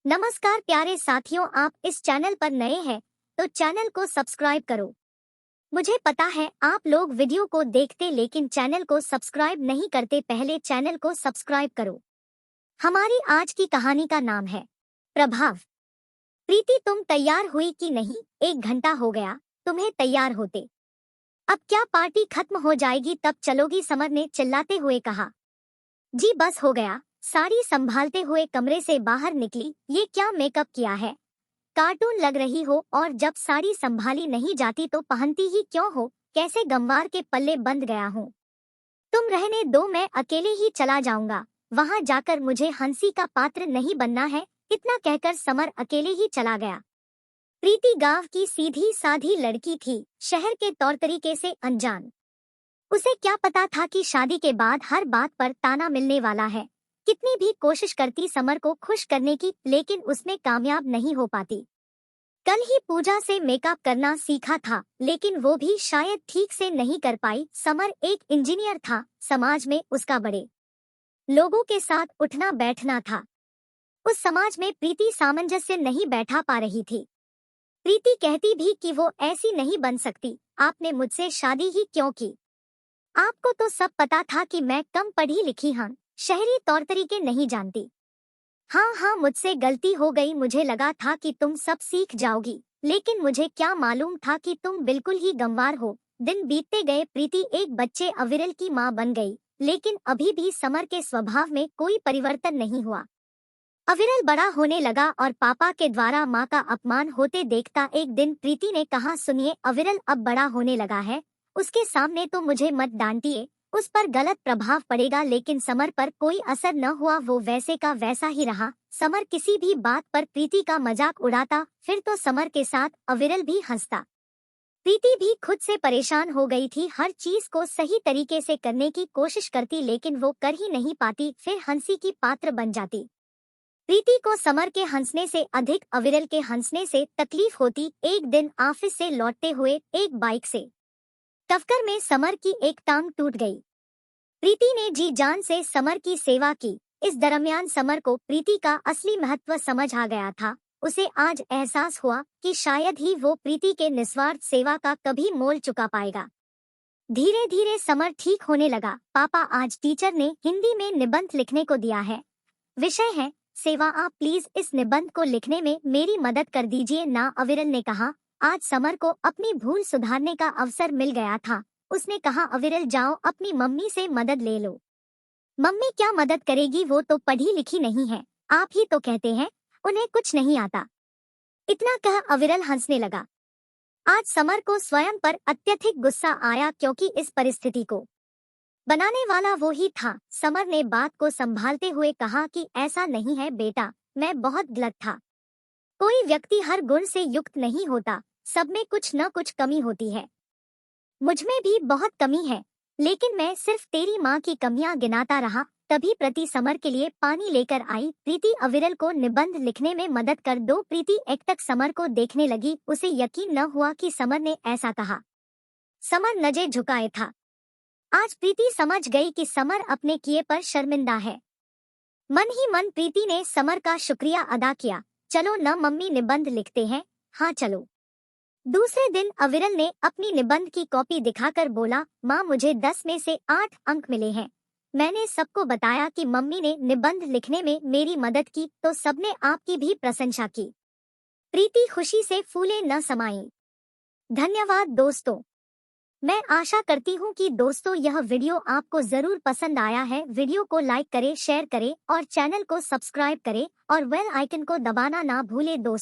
नमस्कार प्यारे साथियों, आप इस चैनल पर नए हैं तो चैनल को सब्सक्राइब करो। मुझे पता है आप लोग वीडियो को देखते लेकिन चैनल को सब्सक्राइब नहीं करते, पहले चैनल को सब्सक्राइब करो। हमारी आज की कहानी का नाम है प्रभाव। प्रीति, तुम तैयार हुई कि नहीं? 1 घंटा हो गया तुम्हें तैयार होते। अब क्या पार्टी खत्म हो जाएगी तब चलोगी? समर ने चिल्लाते हुए कहा। जी बस हो गया। साड़ी संभालते हुए कमरे से बाहर निकली। ये क्या मेकअप किया है? कार्टून लग रही हो, और जब साड़ी संभाली नहीं जाती तो पहनती ही क्यों हो? कैसे गंवार के पल्ले बंद गया हूँ। तुम रहने दो, मैं अकेले ही चला जाऊंगा। वहां जाकर मुझे हंसी का पात्र नहीं बनना है। इतना कहकर समर अकेले ही चला गया। प्रीति गांव की सीधी साधी लड़की थी, शहर के तौर तरीके से अनजान। उसे क्या पता था कि शादी के बाद हर बात पर ताना मिलने वाला है। कितनी भी कोशिश करती समर को खुश करने की, लेकिन उसमें कामयाब नहीं हो पाती। कल ही पूजा से मेकअप करना सीखा था, लेकिन वो भी शायद ठीक से नहीं कर पाई। समर एक इंजीनियर था, समाज में उसका बड़े लोगों के साथ उठना बैठना था। उस समाज में प्रीति सामंजस्य नहीं बैठा पा रही थी। प्रीति कहती भी कि वो ऐसी नहीं बन सकती। आपने मुझसे शादी ही क्यों की? आपको तो सब पता था कि मैं कम पढ़ी लिखी हूँ, शहरी तौर तरीके नहीं जानती। हाँ, मुझसे गलती हो गई। मुझे लगा था कि तुम सब सीख जाओगी, लेकिन मुझे क्या मालूम था कि तुम बिल्कुल ही गंवार हो। दिन बीतते गए, प्रीति एक बच्चे अविरल की मां बन गई, लेकिन अभी भी समर के स्वभाव में कोई परिवर्तन नहीं हुआ। अविरल बड़ा होने लगा और पापा के द्वारा मां का अपमान होते देखता। एक दिन प्रीति ने कहा, सुनिए, अविरल अब बड़ा होने लगा है, उसके सामने तो मुझे मत डांटिए, उस पर गलत प्रभाव पड़ेगा। लेकिन समर पर कोई असर न हुआ, वो वैसे का वैसा ही रहा। समर किसी भी बात पर प्रीति का मजाक उड़ाता, फिर तो समर के साथ अविरल भी हंसता। प्रीति भी खुद से परेशान हो गई थी, हर चीज को सही तरीके से करने की कोशिश करती, लेकिन वो कर ही नहीं पाती, फिर हंसी की पात्र बन जाती। प्रीति को समर के हंसने से अधिक अविरल के हंसने से तकलीफ होती। एक दिन ऑफिस से लौटते हुए एक बाइक से टक्कर में समर की एक टांग टूट गई। प्रीति ने जी जान से समर की सेवा की। इस दरमियान समर को प्रीति का असली महत्व समझ आ गया था। उसे आज एहसास हुआ कि शायद ही वो प्रीति के निस्वार्थ सेवा का कभी मोल चुका पाएगा। धीरे धीरे समर ठीक होने लगा। पापा, आज टीचर ने हिंदी में निबंध लिखने को दिया है। विषय है सेवा। आप प्लीज इस निबंध को लिखने में मेरी मदद कर दीजिए ना। अविरल ने कहा। आज समर को अपनी भूल सुधारने का अवसर मिल गया था। उसने कहा, अविरल जाओ अपनी मम्मी से मदद ले लो। मम्मी क्या मदद करेगी, वो तो पढ़ी लिखी नहीं है। आप ही तो कहते हैं उन्हें कुछ नहीं आता। इतना कह अविरल हंसने लगा। आज समर को स्वयं पर अत्यधिक गुस्सा आया, क्योंकि इस परिस्थिति को बनाने वाला वो ही था। समर ने बात को संभालते हुए कहा कि ऐसा नहीं है बेटा, मैं बहुत गलत था। कोई व्यक्ति हर गुण से युक्त नहीं होता, सब में कुछ न कुछ कमी होती है। मुझमें भी बहुत कमी है, लेकिन मैं सिर्फ तेरी माँ की कमियां गिनाता रहा। तभी प्रीति समर के लिए पानी लेकर आई। प्रीति अविरल को निबंध लिखने में मदद कर दो। प्रीति एकटक समर को देखने लगी। उसे यकीन न हुआ कि समर ने ऐसा कहा। समर नज़रें झुकाए था। आज प्रीति समझ गई कि समर अपने किए पर शर्मिंदा है। मन ही मन प्रीति ने समर का शुक्रिया अदा किया। चलो न मम्मी, निबंध लिखते हैं। हाँ चलो। दूसरे दिन अविरल ने अपनी निबंध की कॉपी दिखाकर बोला, माँ, मुझे 10 में से 8 अंक मिले हैं। मैंने सबको बताया कि मम्मी ने निबंध लिखने में मेरी मदद की, तो सबने आपकी भी प्रशंसा की। प्रीति खुशी से फूले न समाई। धन्यवाद दोस्तों। मैं आशा करती हूँ कि दोस्तों यह वीडियो आपको जरूर पसंद आया है। वीडियो को लाइक करें, शेयर करें और चैनल को सब्सक्राइब करें और बेल आइकन को दबाना ना भूलें दोस्तों।